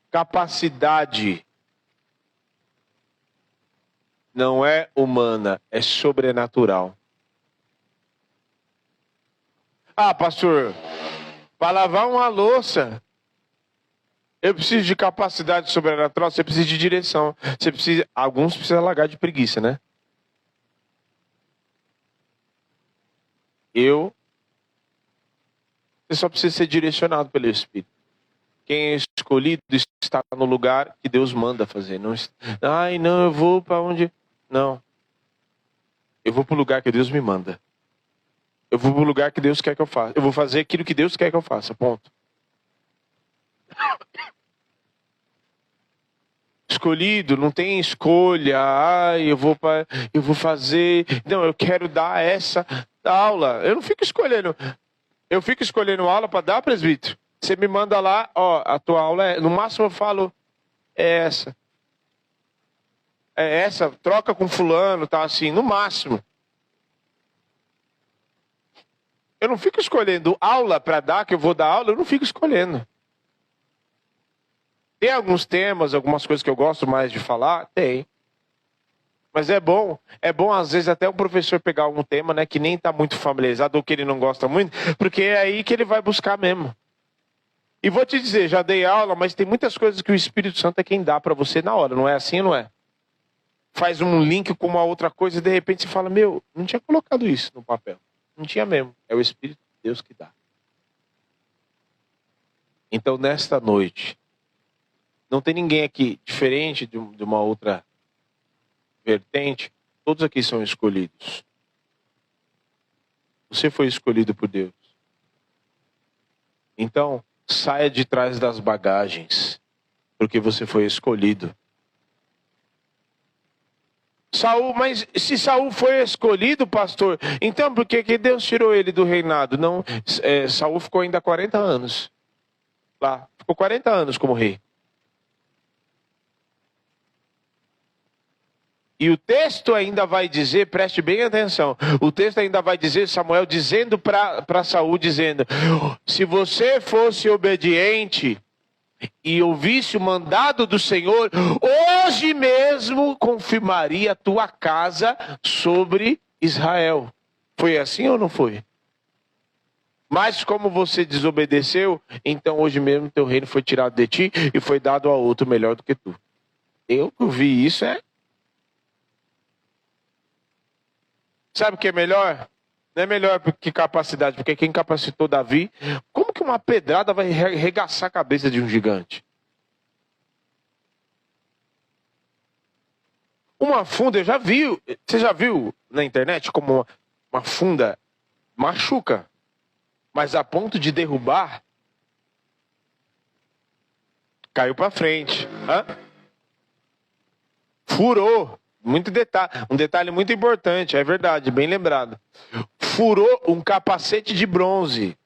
Capacidade não é humana, é sobrenatural. Pastor, para lavar uma louça, eu preciso de capacidade sobrenatural, você precisa de direção. Alguns precisam largar de preguiça, né? Você só precisa ser direcionado pelo Espírito. Quem é escolhido está no lugar que Deus manda fazer. Não, eu vou para onde... Não. Eu vou para o lugar que Deus me manda. Eu vou para o lugar que Deus quer que eu faça. Eu vou fazer aquilo que Deus quer que eu faça. Ponto. Escolhido, não tem escolha. Eu vou fazer... Não, eu quero dar essa aula. Eu não fico escolhendo. Eu fico escolhendo aula para dar, presbítero. Você me manda lá, a tua aula é... No máximo eu falo, é essa. É essa, troca com fulano, tá assim, no máximo. Eu não fico escolhendo aula para dar, que eu vou dar aula, eu não fico escolhendo. Tem alguns temas, algumas coisas que eu gosto mais de falar? Tem. Mas é bom às vezes até o professor pegar algum tema, né, que nem está muito familiarizado ou que ele não gosta muito, porque é aí que ele vai buscar mesmo. E vou te dizer, já dei aula, mas tem muitas coisas que o Espírito Santo é quem dá para você na hora, não é assim, não é? Faz um link com uma outra coisa e de repente você fala, não tinha colocado isso no papel. Não tinha mesmo, é o Espírito de Deus que dá. Então nesta noite, não tem ninguém aqui diferente de uma outra vertente, todos aqui são escolhidos. Você foi escolhido por Deus. Então, saia de trás das bagagens. Porque você foi escolhido. Saul, mas se Saul foi escolhido, pastor, então por que Deus tirou ele do reinado? Não, Saul ficou ainda 40 anos lá. Ficou 40 anos como rei. E o texto ainda vai dizer, preste bem atenção, o texto ainda vai dizer, Samuel dizendo para Saul, dizendo, se você fosse obediente e ouvisse o mandado do Senhor, hoje mesmo confirmaria a tua casa sobre Israel. Foi assim ou não foi? Mas como você desobedeceu, então hoje mesmo teu reino foi tirado de ti e foi dado a outro melhor do que tu. Eu vi isso, Sabe o que é melhor? Não é melhor que capacidade, porque quem capacitou Davi, como que uma pedrada vai arregaçar a cabeça de um gigante? Uma funda, você já viu na internet como uma funda machuca, mas a ponto de derrubar, caiu para frente, furou. Muito detalhe, um detalhe muito importante, é verdade, bem lembrado. Furou um capacete de bronze.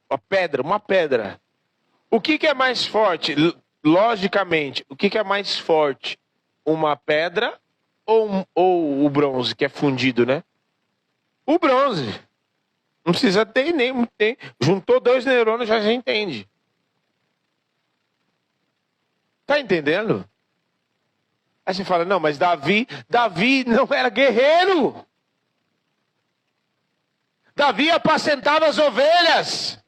Uma pedra. O que é mais forte? Logicamente, o que é mais forte? Uma pedra ou o bronze, que é fundido, né? O bronze. Não precisa ter nem. Juntou 2 neurônios, já entende. Tá entendendo? Aí você fala, não, mas Davi não era guerreiro. Davi apacentava as ovelhas.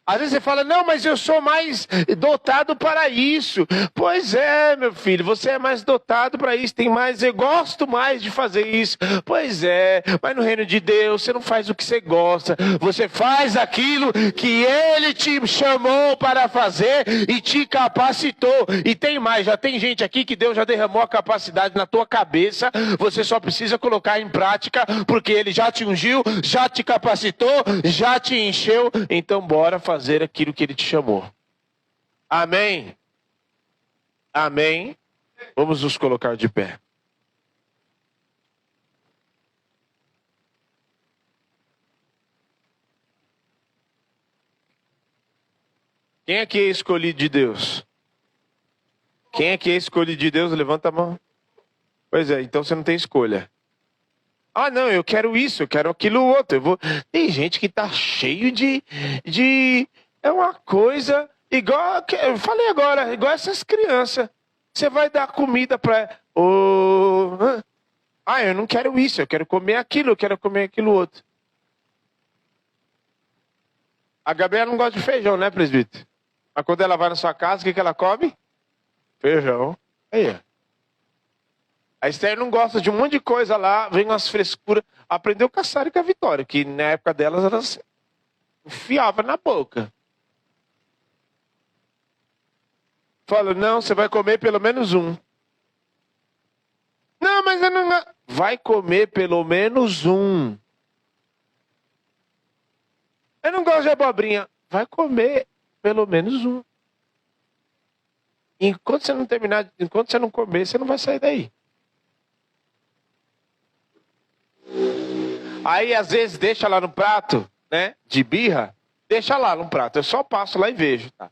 Às vezes você fala, não, mas eu sou mais dotado para isso. Pois é, meu filho, você é mais dotado para isso, eu gosto mais de fazer isso. Pois é, mas no reino de Deus você não faz o que você gosta, você faz aquilo que Ele te chamou para fazer e te capacitou. E tem mais, já tem gente aqui que Deus já derramou a capacidade na tua cabeça, você só precisa colocar em prática, porque Ele já te ungiu, já te capacitou, já te encheu, então bora fazer aquilo que Ele te chamou. Amém? Amém? Vamos nos colocar de pé. Quem aqui é escolhido de Deus? Quem aqui é escolhido de Deus? Levanta a mão. Pois é, então você não tem escolha. Ah, não, eu quero isso, eu quero aquilo outro. Tem gente que tá cheio de... É uma coisa igual... Eu falei agora, igual essas crianças. Você vai dar comida para... eu não quero isso, eu quero comer aquilo, eu quero comer aquilo outro. A Gabriela não gosta de feijão, né, presbítero? Mas quando ela vai na sua casa, o que ela come? Feijão. Aí, ó. A Esther não gosta de um monte de coisa lá, vem umas frescuras. Aprendeu com a Sara e com a Vitória, que na época delas elas enfiavam na boca. Fala, não, você vai comer pelo menos um. Não, mas eu não... Vai comer pelo menos um. Eu não gosto de abobrinha. Vai comer pelo menos um. Enquanto você não terminar, enquanto você não comer, você não vai sair daí. Aí, às vezes, deixa lá no prato, né? De birra. Deixa lá no prato. Eu só passo lá e vejo, tá?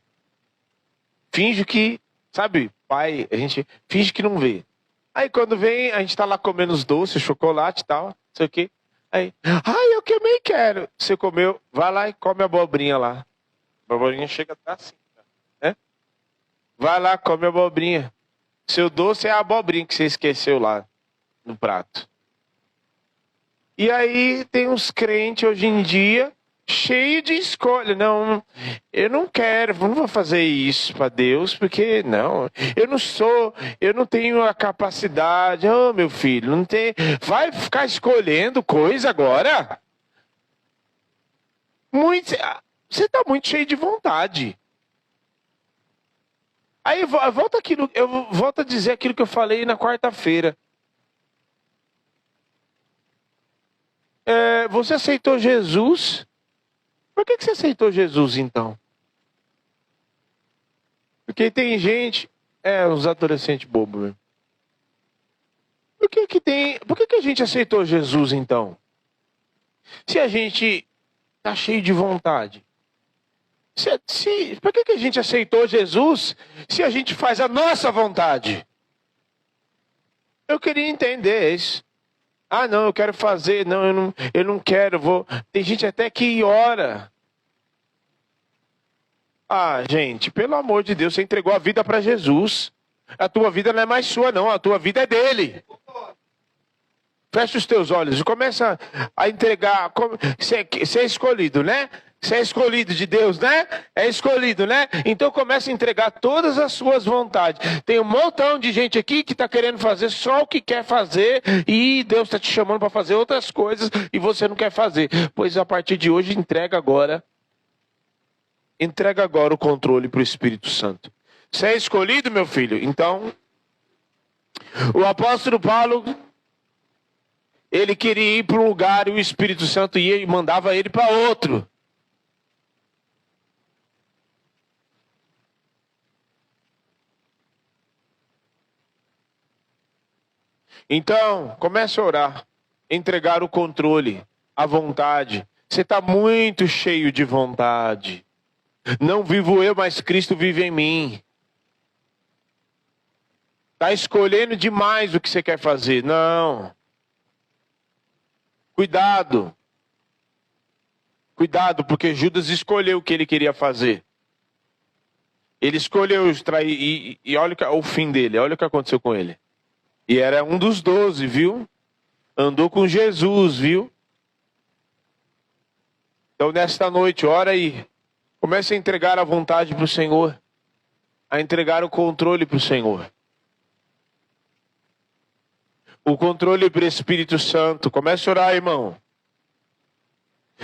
Finge que, sabe, pai, a gente finge que não vê. Aí, quando vem, a gente tá lá comendo os doces, chocolate e tal, não sei o quê. Aí, eu também quero. Você comeu, vai lá e come a abobrinha lá. A abobrinha chega até assim, né? Vai lá, come a abobrinha. Seu doce é a abobrinha que você esqueceu lá no prato. E aí tem uns crentes hoje em dia cheio de escolha. Não, eu não quero, não vou fazer isso para Deus, porque não, eu não tenho a capacidade. Oh, meu filho, não tem, vai ficar escolhendo coisa agora? Você está muito cheio de vontade. Aí eu volto a dizer aquilo que eu falei na quarta-feira. Você aceitou Jesus? Por que você aceitou Jesus então? Porque tem gente, os adolescentes bobos mesmo. Por que a gente aceitou Jesus então? Se a gente está cheio de vontade. Por que a gente aceitou Jesus se a gente faz a nossa vontade? Eu queria entender isso. Não, eu quero fazer. Não, eu não quero. Tem gente até que ora. Gente, pelo amor de Deus, você entregou a vida para Jesus. A tua vida não é mais sua, não. A tua vida é dele. Fecha os teus olhos e começa a entregar. Você é escolhido, né? Você é escolhido de Deus, né? É escolhido, né? Então começa a entregar todas as suas vontades. Tem um montão de gente aqui que está querendo fazer só o que quer fazer. E Deus está te chamando para fazer outras coisas e você não quer fazer. Pois a partir de hoje, entrega agora o controle para o Espírito Santo. Você é escolhido, meu filho? Então, o apóstolo Paulo, ele queria ir para um lugar e o Espírito Santo ia e mandava ele para outro. Então, comece a orar, entregar o controle, a vontade. Você está muito cheio de vontade. Não vivo eu, mas Cristo vive em mim. Está escolhendo demais o que você quer fazer. Não. Cuidado. Cuidado, porque Judas escolheu o que ele queria fazer. Ele escolheu extrair, e olha o fim dele, olha o que aconteceu com ele. E era um dos 12, viu? Andou com Jesus, viu? Então nesta noite, ora aí. Comece a entregar a vontade para o Senhor. A entregar o controle para o Senhor. O controle para o Espírito Santo. Comece a orar, irmão.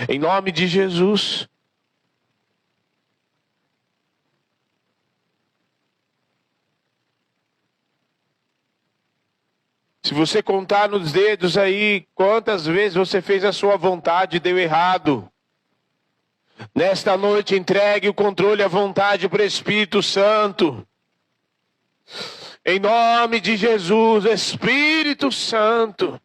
Em nome de Jesus. Se você contar nos dedos aí quantas vezes você fez a sua vontade e deu errado. Nesta noite entregue o controle à vontade para o Espírito Santo. Em nome de Jesus, Espírito Santo.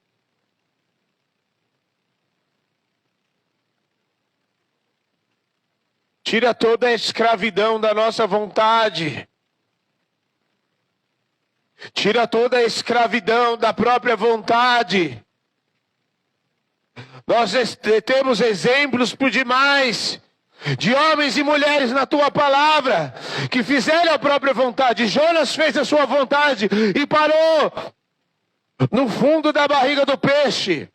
Tira toda a escravidão da nossa vontade. Tira toda a escravidão da própria vontade. Nós temos exemplos por demais de homens e mulheres na tua palavra que fizeram a própria vontade. Jonas fez a sua vontade e parou no fundo da barriga do peixe.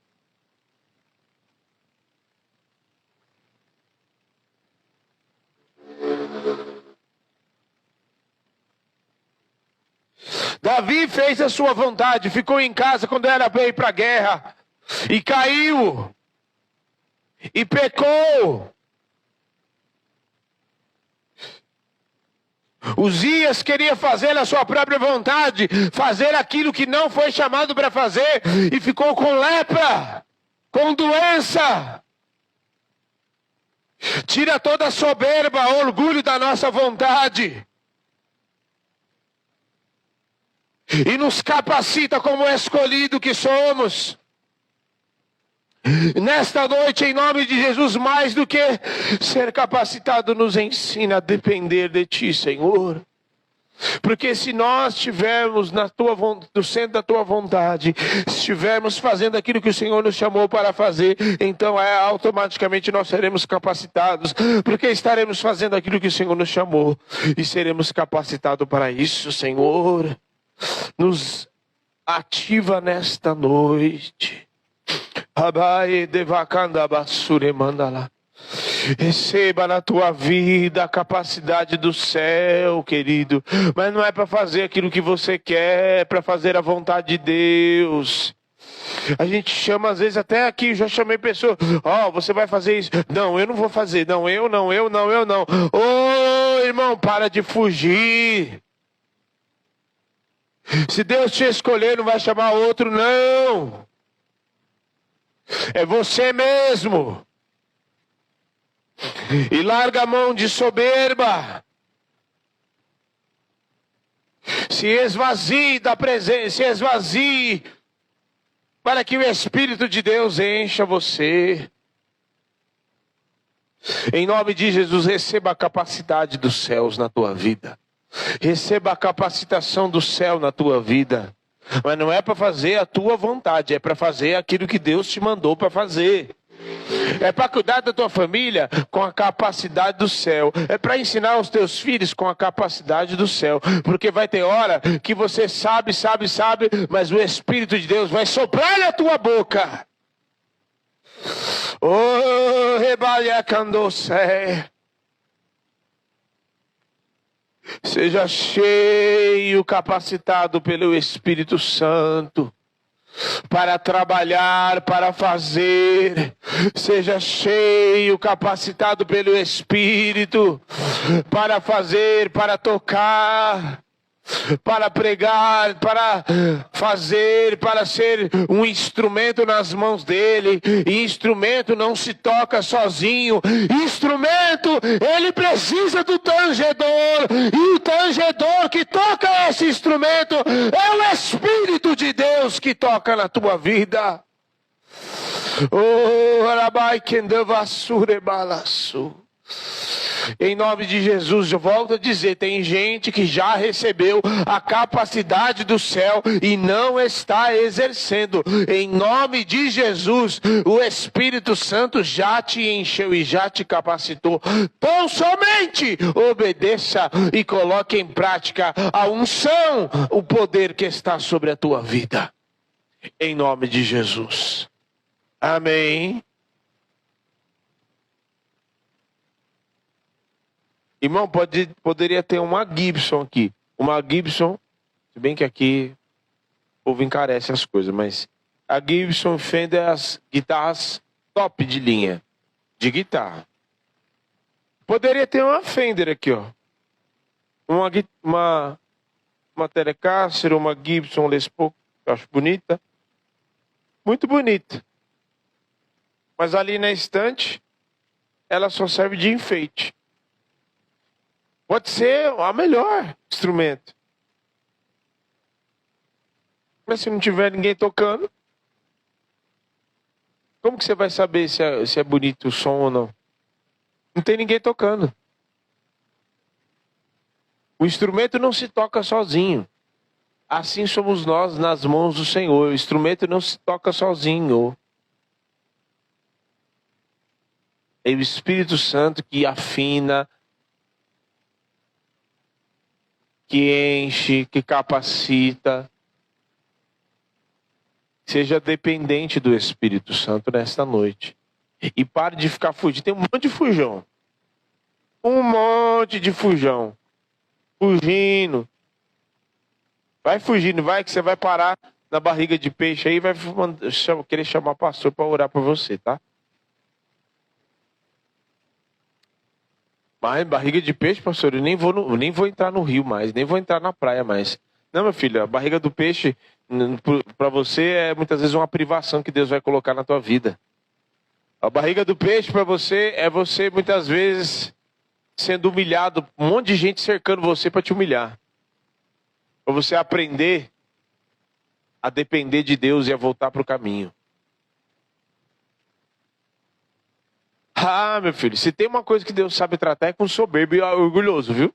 Davi fez a sua vontade, ficou em casa quando era para ir para a guerra e caiu e pecou. Uzias queria fazer a sua própria vontade, fazer aquilo que não foi chamado para fazer e ficou com lepra, com doença. Tira toda a soberba, orgulho da nossa vontade. E nos capacita como escolhido que somos. Nesta noite, em nome de Jesus, mais do que ser capacitado, nos ensina a depender de Ti, Senhor. Porque se nós estivermos no centro da Tua vontade, se estivermos fazendo aquilo que o Senhor nos chamou para fazer, então automaticamente nós seremos capacitados, porque estaremos fazendo aquilo que o Senhor nos chamou, e seremos capacitados para isso, Senhor. Nos ativa nesta noite. Receba na tua vida a capacidade do céu, querido. Mas não é para fazer aquilo que você quer, é para fazer a vontade de Deus. A gente chama, às vezes, até aqui, já chamei pessoas. Você vai fazer isso. Não, eu não vou fazer. Não, eu não. Ô, irmão, para de fugir. Se Deus te escolher, não vai chamar outro, não. É você mesmo. E larga a mão de soberba. Se esvazie da presença, se esvazie, para que o Espírito de Deus encha você. Em nome de Jesus, receba a capacidade dos céus na tua vida. Receba a capacitação do céu na tua vida. Mas não é para fazer a tua vontade, é para fazer aquilo que Deus te mandou para fazer. É para cuidar da tua família com a capacidade do céu. É para ensinar os teus filhos com a capacidade do céu. Porque vai ter hora que você sabe, mas o Espírito de Deus vai soprar na tua boca. Oh, rebalhacandocé. Seja cheio, capacitado pelo Espírito Santo. Para trabalhar, para fazer. Seja cheio, capacitado pelo Espírito. Para fazer, para tocar. Para pregar, para fazer, para ser um instrumento nas mãos dele. E instrumento não se toca sozinho. Instrumento, ele precisa do tangedor. E o tangedor que toca esse instrumento é o Espírito de Deus que toca na tua vida. Oh, Arabai Kendavasure Balassu. Em nome de Jesus, eu volto a dizer, tem gente que já recebeu a capacidade do céu e não está exercendo. Em nome de Jesus, o Espírito Santo já te encheu e já te capacitou. Tão somente obedeça e coloque em prática a unção, o poder que está sobre a tua vida. Em nome de Jesus. Amém. Irmão, poderia ter uma Gibson aqui. Uma Gibson, se bem que aqui o povo encarece as coisas, mas a Gibson Fender as guitarras top de linha, de guitarra. Poderia ter uma Fender aqui, ó. Uma Telecaster, uma Gibson Les Paul, eu acho bonita. Muito bonita. Mas ali na estante, ela só serve de enfeite. Pode ser o melhor instrumento. Mas se não tiver ninguém tocando, como que você vai saber se é bonito o som ou não? Não tem ninguém tocando. O instrumento não se toca sozinho. Assim somos nós nas mãos do Senhor. O instrumento não se toca sozinho. É o Espírito Santo que afina, que enche, que capacita. Seja dependente do Espírito Santo nesta noite. E pare de ficar fugindo. Tem um monte de fujão. Um monte de fujão. Fugindo. Vai fugindo, vai que você vai parar na barriga de peixe aí e vai querer chamar o pastor para orar por você, tá? Mas barriga de peixe, pastor, eu nem vou entrar no rio mais, nem vou entrar na praia mais. Não, meu filho, a barriga do peixe, para você, é muitas vezes uma privação que Deus vai colocar na tua vida. A barriga do peixe para você, é você muitas vezes sendo humilhado, um monte de gente cercando você para te humilhar. Para você aprender a depender de Deus e a voltar para o caminho. Ah, meu filho, se tem uma coisa que Deus sabe tratar é com soberbo e orgulhoso, viu?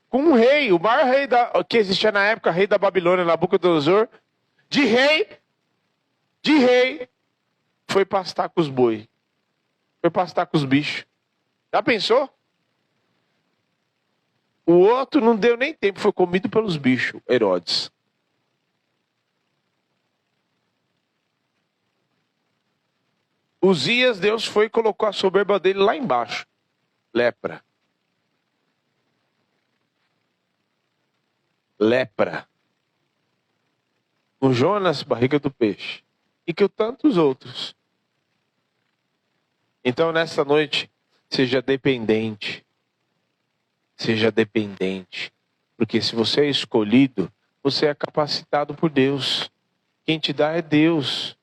Com um rei, o maior rei que existia na época, rei da Babilônia, Nabucodonosor, de rei, foi pastar com os boi. Foi pastar com os bichos. Já pensou? O outro não deu nem tempo, foi comido pelos bichos, Herodes. Uzias, Deus foi e colocou a soberba dele lá embaixo. Lepra. Com Jonas, barriga do peixe. E que tantos outros. Então, nessa noite, seja dependente. Seja dependente. Porque se você é escolhido, você é capacitado por Deus. Quem te dá é Deus.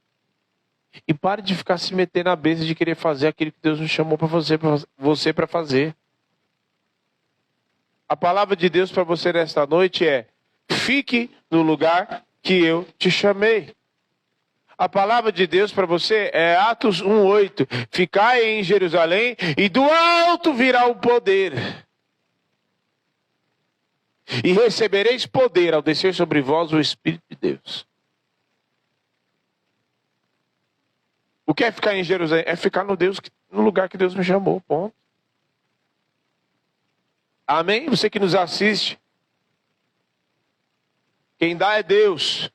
E pare de ficar se metendo na besta de querer fazer aquilo que Deus nos chamou para você para fazer. A palavra de Deus para você nesta noite é: fique no lugar que eu te chamei. A palavra de Deus para você é Atos 1:8. Ficai em Jerusalém e do alto virá o poder. E recebereis poder ao descer sobre vós o Espírito de Deus. O que é ficar em Jerusalém? É ficar no lugar que Deus me chamou, ponto. Amém? Você que nos assiste. Quem dá é Deus.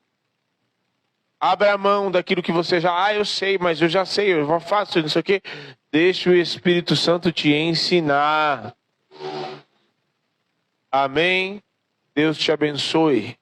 Abra a mão daquilo que você já... eu sei, mas eu já sei, eu faço isso aqui. Deixa o Espírito Santo te ensinar. Amém? Deus te abençoe.